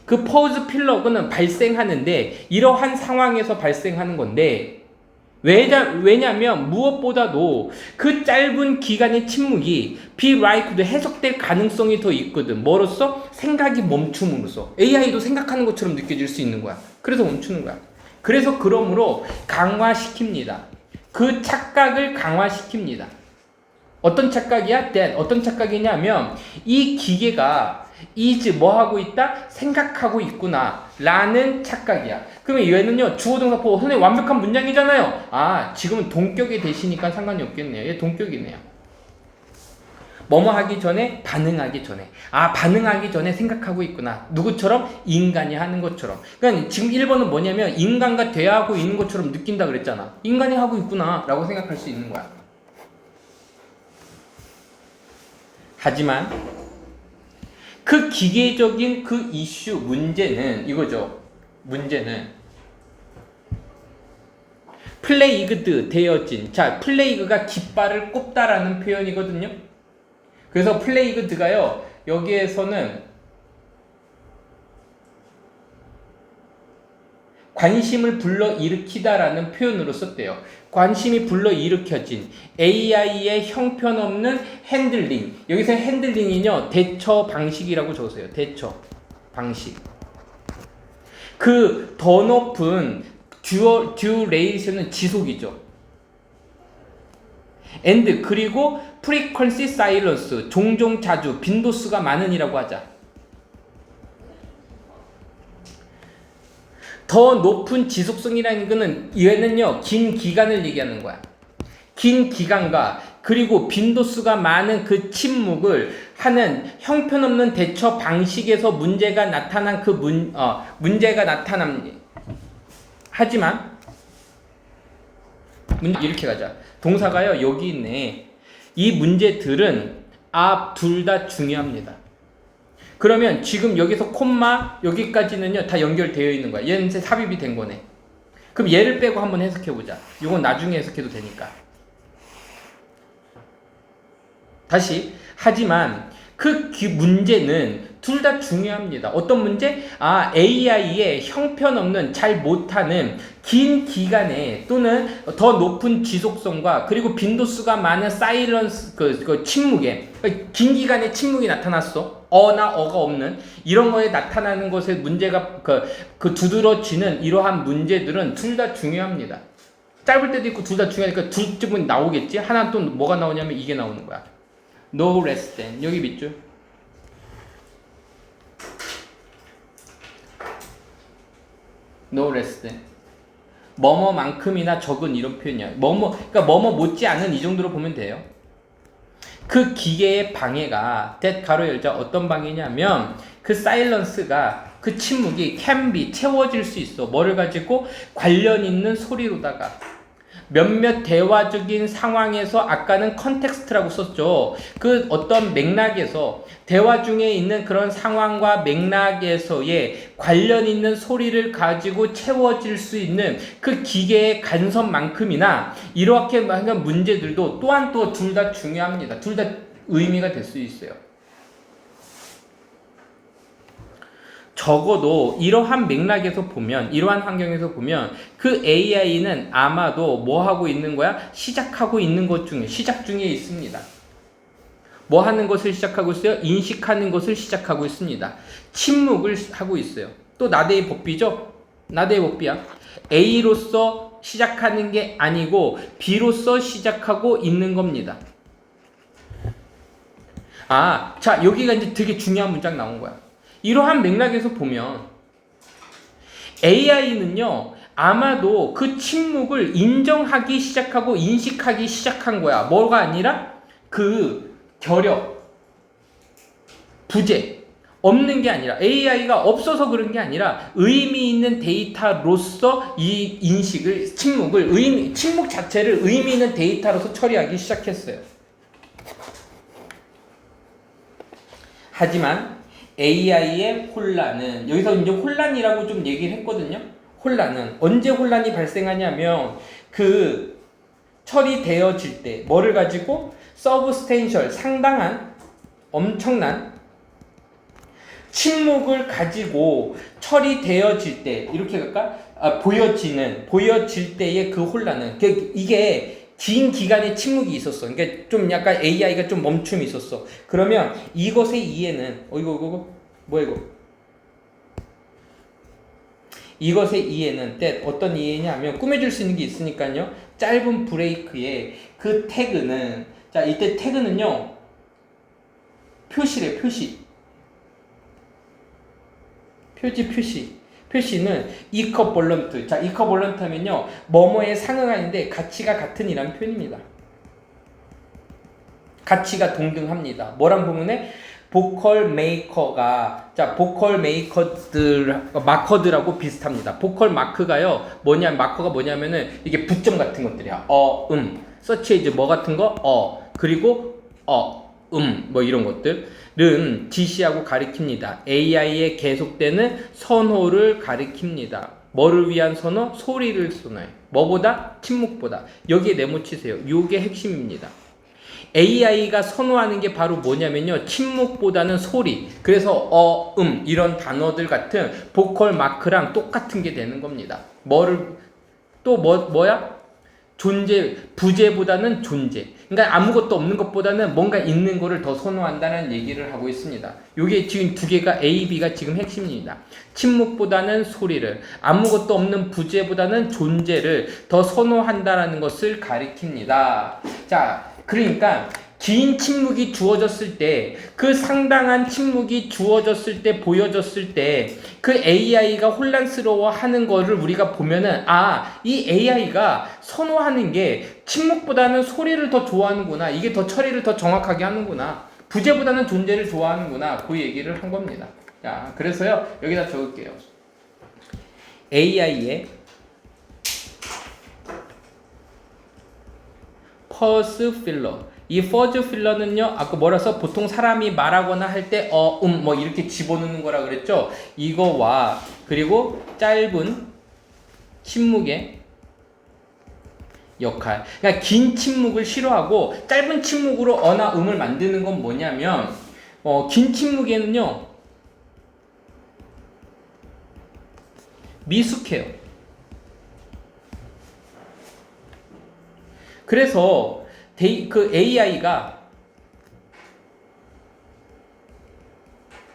그 퍼즈 필러는 발생하는데 이러한 상황에서 발생하는 건데 왜냐면 무엇보다도 그 짧은 기간의 침묵이 be likely 해석될 가능성이 더 있거든. 뭐로써? 생각이 멈춤으로써. AI도 생각하는 것처럼 느껴질 수 있는 거야. 그래서 멈추는 거야. 그래서 그러므로 강화시킵니다. 그 착각을 강화시킵니다. 어떤 착각이야? 어떤 착각이냐면 이 기계가 is 뭐 하고 있다? 생각하고 있구나 라는 착각이야. 그러면 얘는요 주어동사 보고 선생님 완벽한 문장이잖아요. 지금은 동격이 되시니까 상관이 없겠네요. 얘 동격이네요. 뭐뭐 하기 전에 반응하기 전에 반응하기 전에 생각하고 있구나. 누구처럼? 인간이 하는 것처럼. 그러니까 지금 1번은 뭐냐면 인간과 대화하고 있는 것처럼 느낀다 그랬잖아. 인간이 하고 있구나 라고 생각할 수 있는 거야. 하지만 그 기계적인 그 이슈 문제는 이거죠. 문제는 플레이그드 되어진. 자, 플레이그가 깃발을 꼽다라는 표현이거든요. 그래서 플레이그드가요 여기에서는 관심을 불러일으키다라는 표현으로 썼대요. 관심이 불러일으켜진 AI의 형편없는 핸들링. 여기서 핸들링이요 대처 방식이라고 적으세요. 대처 방식. 그 더 높은 듀레이션은 지속이죠. and 그리고 frequency silence 종종 자주 빈도수가 많은이라고 하자. 더 높은 지속성이라는 거는 얘는요 긴 기간을 얘기하는 거야. 긴 기간과 그리고 빈도수가 많은 그 침묵을 하는 형편없는 대처 방식에서 문제가 나타난 문제가 나타납니다. 하지만 이렇게 가자. 동사가요 여기 있네. 이 문제들은 둘 다 중요합니다. 그러면 지금 여기서 콤마 여기까지는요 다 연결되어 있는 거야. 얘는 삽입이 된 거네. 그럼 얘를 빼고 한번 해석해 보자. 이건 나중에 해석해도 되니까. 다시. 하지만 그 문제는 둘 다 중요합니다. 어떤 문제? AI의 형편없는 잘 못하는 긴 기간에 또는 더 높은 지속성과 그리고 빈도수가 많은 사이런스 그 침묵에 긴 기간에 침묵이 나타났어. 어나 어가 없는 이런 거에 나타나는 것에 문제가 그 두드러지는 이러한 문제들은 둘 다 중요합니다. 짧을 때도 있고 둘 다 중요하니까 둘 쪽은 나오겠지. 하나 또 뭐가 나오냐면 이게 나오는 거야. No less than. 여기 밑줄. No less than. 뭐뭐만큼이나 적은 이런 표현이야. 그러니까 뭐뭐 못지 않은 이 정도로 보면 돼요. 그 기계의 방해가 가로 열자 어떤 방해냐면 그 사일런스가 그 침묵이 can be 채워질 수 있어. 뭐를 가지고? 관련 있는 소리로다가 몇몇 대화적인 상황에서 아까는 컨텍스트라고 썼죠. 그 어떤 맥락에서 대화 중에 있는 그런 상황과 맥락에서의 관련 있는 소리를 가지고 채워질 수 있는 그 기계의 간섭만큼이나 이렇게 하는 문제들도 또한 또 둘 다 중요합니다. 둘 다 의미가 될 수 있어요. 적어도 이러한 맥락에서 보면, 이러한 환경에서 보면 그 AI는 아마도 뭐 하고 있는 거야? 시작하고 있는 것 중에, 시작 중에 있습니다. 뭐 하는 것을 시작하고 있어요? 인식하는 것을 시작하고 있습니다. 침묵을 하고 있어요. 또 나대의 법비죠? 나대의 법비야. A로서 시작하는 게 아니고 B로서 시작하고 있는 겁니다. 자, 여기가 이제 되게 중요한 문장 나온 거야. 이러한 맥락에서 보면 AI는요, 아마도 그 침묵을 인정하기 시작하고 인식하기 시작한 거야. 뭐가 아니라 그 결여, 부재, 없는 게 아니라, AI가 없어서 그런 게 아니라 의미 있는 데이터로서 이 인식을, 침묵 자체를 의미 있는 데이터로서 처리하기 시작했어요. 하지만 AI의 혼란은, 여기서 이제 혼란이라고 좀 얘기를 했거든요. 혼란은 언제 혼란이 발생하냐면 그 처리되어질 때 뭐를 가지고 서브스텐셜, 상당한 엄청난 침묵을 가지고 처리되어질 때, 이렇게 갈까? 보여질 때의 그 혼란은, 이게 긴 기간의 침묵이 있었어. 그러니까 좀 약간 AI가 좀 멈춤이 있었어. 그러면 이것의 이해는, 이거 뭐야 이거? 이것의 이해는 어떤 이해냐면, 꾸며줄 수 있는 게 있으니까요. 짧은 브레이크에 그 태그는, 자, 이때 태그는요, 표시래, 표시. 표시는 이커볼런트. 자, 이커볼런트 하면요, 뭐뭐에 상응하는데 가치가 같은 이란 표현입니다. 가치가 동등합니다. 뭐랑 보면은 보컬 메이커가, 자, 보컬 마커들하고 비슷합니다. 보컬 마크가요, 마커가 뭐냐면은 이게 부점 같은 것들이야. 서치 이제 뭐 같은 거, 그리고 뭐 이런 것들은 지시하고 가리킵니다. AI에 계속되는 선호를 가리킵니다. 뭐를 위한 선호? 소리를 선호해. 뭐보다? 침묵보다. 여기에 네모치세요. 요게 핵심입니다. AI가 선호하는 게 바로 뭐냐면요, 침묵보다는 소리. 그래서 이런 단어들 같은 보컬 마크랑 똑같은 게 되는 겁니다. 뭐야? 부재보다는 존재. 그러니까 아무것도 없는 것보다는 뭔가 있는 거를 더 선호한다는 얘기를 하고 있습니다. 요게 지금 두 개가 A, B가 지금 핵심입니다. 침묵보다는 소리를, 아무것도 없는 부재보다는 존재를 더 선호한다라는 것을 가리킵니다. 자, 그러니까 긴 침묵이 주어졌을 때, 그 상당한 침묵이 주어졌을 때, 보여졌을 때, 그 AI가 혼란스러워 하는 거를 우리가 보면은, 이 AI가 선호하는 게 침묵보다는 소리를 더 좋아하는구나. 이게 더 처리를 더 정확하게 하는구나. 부재보다는 존재를 좋아하는구나. 그 얘기를 한 겁니다. 자, 그래서요, 여기다 적을게요. AI의 퍼스 필러. 이 퍼즈 필러는요, 아까 뭐라서 보통 사람이 말하거나 할 때 뭐 이렇게 집어넣는 거라 그랬죠. 이거와 그리고 짧은 침묵의 역할. 그러니까 긴 침묵을 싫어하고 짧은 침묵으로 어나 음을 만드는 건 뭐냐면, 긴 침묵에는요, 미숙해요. 그래서 그 AI가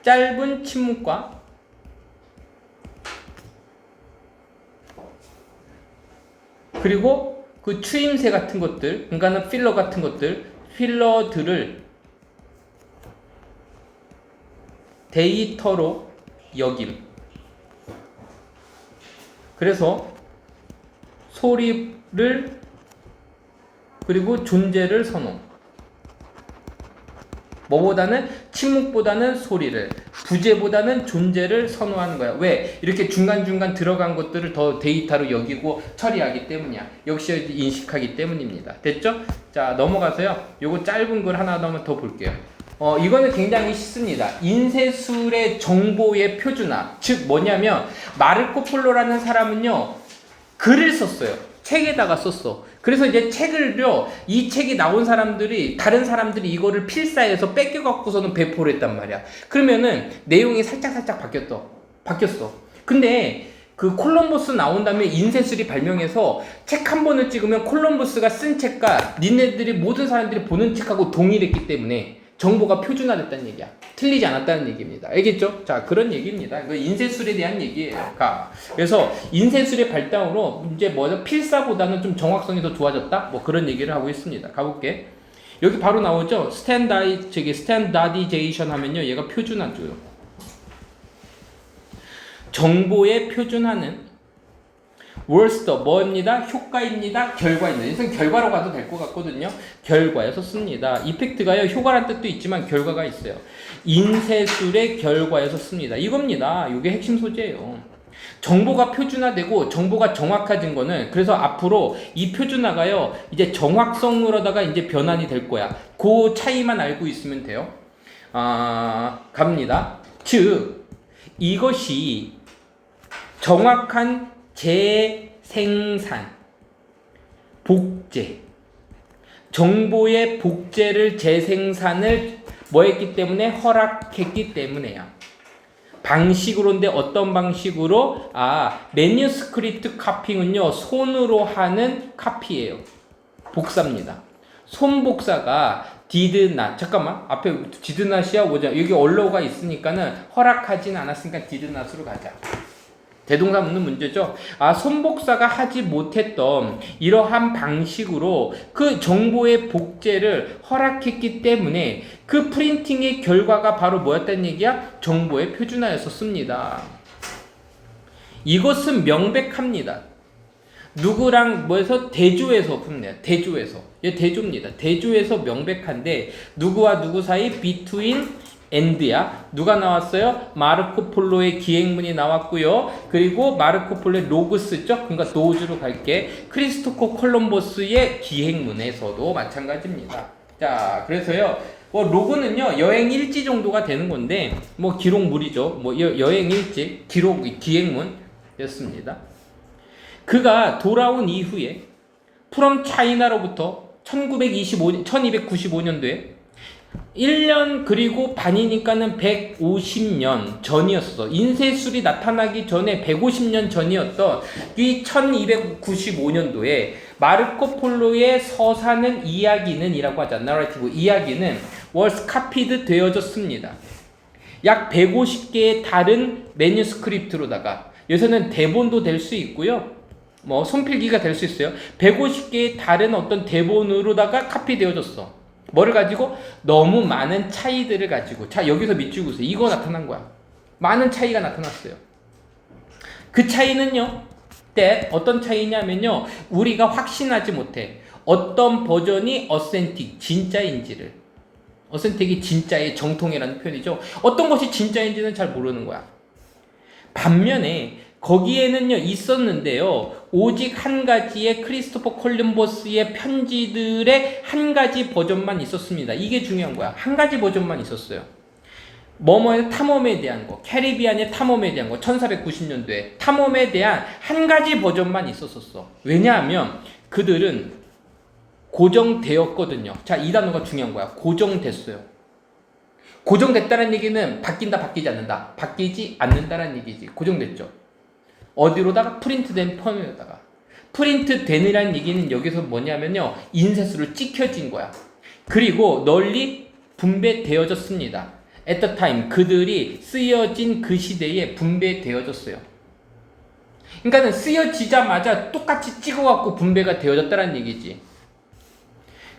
짧은 침묵과 그리고 그 추임새 같은 것들, 그러니까는 필러 같은 것들, 필러들을 데이터로 여김. 그래서 소리를 그리고 존재를 선호. 뭐보다는 침묵보다는 소리를, 부재보다는 존재를 선호하는 거야. 왜? 이렇게 중간중간 들어간 것들을 더 데이터로 여기고 처리하기 때문이야. 역시 인식하기 때문입니다. 됐죠? 자, 넘어가서요. 요거 짧은 글 하나 더 볼게요. 이거는 굉장히 쉽습니다. 인쇄술의 정보의 표준화. 즉 뭐냐면, 마르코 폴로라는 사람은요, 글을 썼어요. 책에다가 썼어. 그래서 이제 이 책이 나온 다른 사람들이 이거를 필사해서 뺏겨갖고서는 배포를 했단 말이야. 그러면은 내용이 살짝 바뀌었어. 근데 그 콜럼버스 나온 다음에 인쇄술이 발명해서 책 한 번을 찍으면 콜럼버스가 쓴 책과 니네들이 모든 사람들이 보는 책하고 동일했기 때문에 정보가 표준화됐다는 얘기야. 틀리지 않았다는 얘기입니다. 알겠죠? 자, 그런 얘기입니다. 그 인쇄술에 대한 얘기예요. 그래서 인쇄술의 발달으로 이제 뭐죠? 필사보다는 좀 정확성이 더 좋아졌다? 뭐 그런 얘기를 하고 있습니다. 가볼게. 여기 바로 나오죠? 스탠다디제이션 하면요. 얘가 표준화죠. 정보의 표준화는 월스터 뭐입니다? 효과입니다. 결과입니다. 이것은 결과로 가도 될 것 같거든요. 결과에서 씁니다. 이펙트가요. 효과란 뜻도 있지만 결과가 있어요. 인쇄술의 결과에서 씁니다. 이겁니다. 이게 핵심 소재예요. 정보가 표준화되고 정보가 정확해진 거는 그래서 앞으로 이 표준화가요. 이제 정확성으로다가 이제 변환이 될 거야. 그 차이만 알고 있으면 돼요. 갑니다. 즉 이것이 정확한 재생산, 복제, 정보의 복제를 재생산을 뭐 했기 때문에 허락했기 때문에요. 방식으로인데 어떤 방식으로? 매뉴스크립트 카피는요 손으로 하는 카피예요. 복사입니다. 손복사가 did not, 잠깐만 앞에 did not이야 뭐죠? 여기 alllow가 있으니까는 허락하진 않았으니까 did not으로 가자. 대동사 묻는 문제죠. 손복사가 하지 못했던 이러한 방식으로 그 정보의 복제를 허락했기 때문에 그 프린팅의 결과가 바로 뭐였다는 얘기야? 정보의 표준화였었습니다. 이것은 명백합니다. 누구랑 뭐해서 대조해서 봅니다. 대조해서. 얘 대조입니다. 대조해서 명백한데 누구와 누구 사이? between and야. 누가 나왔어요? 마르코 폴로의 기행문이 나왔고요. 그리고 마르코 폴로의 로그스죠. 그러니까 노즈로 갈게. 크리스토퍼 콜럼버스의 기행문에서도 마찬가지입니다. 자, 그래서요. 로그는요 여행 일지 정도가 되는 건데 뭐 기록물이죠. 뭐 여행 일지, 기록, 기행문이었습니다. 그가 돌아온 이후에 프롬 차이나로부터 1295년도에 1년 그리고 반이니까는 150년 전이었어. 인쇄술이 나타나기 전에 150년 전이었던 이 1295년도에 마르코 폴로의 서사는 이야기는 이라고 하자. 나레티브 이야기는 was copied 되어졌습니다. 약 150개의 다른 매뉴스크립트로다가 여기서는 대본도 될 수 있고요. 뭐 손필기가 될 수 있어요. 150개의 다른 어떤 대본으로다가 카피되어졌어. 뭐를 가지고? 너무 많은 차이들을 가지고. 자, 여기서 밑줄 그으세요. 이거 나타난 거야. 많은 차이가 나타났어요. 그 차이는요, 어떤 차이냐면요, 우리가 확신하지 못해. 어떤 버전이 어센틱, 진짜인지를. 어센틱이 진짜의 정통이라는 표현이죠. 어떤 것이 진짜인지는 잘 모르는 거야. 반면에 거기에는요 있었는데요. 오직 한 가지의 크리스토퍼 콜럼버스의 편지들의 한 가지 버전만 있었습니다. 이게 중요한 거야. 한 가지 버전만 있었어요. 뭐뭐의 탐험에 대한 거, 캐리비안의 탐험에 대한 거, 1490년도에 탐험에 대한 한 가지 버전만 있었었어. 왜냐하면 그들은 고정되었거든요. 자, 이 단어가 중요한 거야. 고정됐어요. 고정됐다는 얘기는 바뀐다, 바뀌지 않는다. 바뀌지 않는다는 얘기지. 고정됐죠. 어디로다가? 프린트된 펌에다가. 프린트되느라는 얘기는 여기서 뭐냐면요. 인쇄술을 찍혀진 거야. 그리고 널리 분배되어졌습니다. At the time, 그들이 쓰여진 그 시대에 분배되어졌어요. 그러니까는 쓰여지자마자 똑같이 찍어갖고 분배가 되어졌다는 얘기지.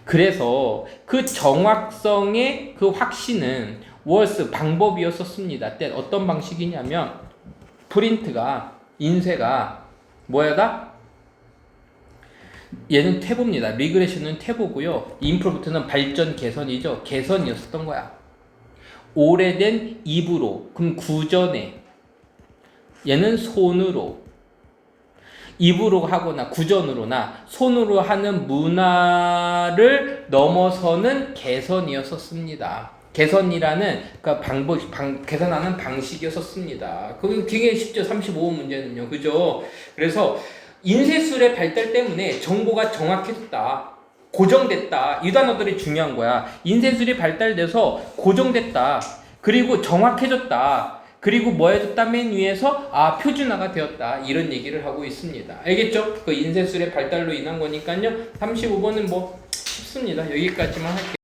그래서 그 정확성의 그 확신은 was 방법이었었습니다. 어떤 방식이냐면 프린트가 인쇄가 뭐야다? 얘는 퇴보입니다. 리그레션은 퇴보고요. 임프로부터는 발전 개선이죠. 개선이었었던 거야. 오래된 입으로, 그럼 구전에 얘는 손으로, 입으로 하거나 구전으로나 손으로 하는 문화를 넘어서는 개선이었었습니다. 개선이라는 그 개선하는 방식이었었습니다. 그게 되게 쉽죠. 35번 문제는요. 그죠? 그래서 인쇄술의 발달 때문에 정보가 정확해졌다. 고정됐다. 이 단어들이 중요한 거야. 인쇄술이 발달돼서 고정됐다. 그리고 정확해졌다. 그리고 뭐 해줬다? 맨 위에서 표준화가 되었다. 이런 얘기를 하고 있습니다. 알겠죠? 그 인쇄술의 발달로 인한 거니까요. 35번은 뭐 쉽습니다. 여기까지만 할게요.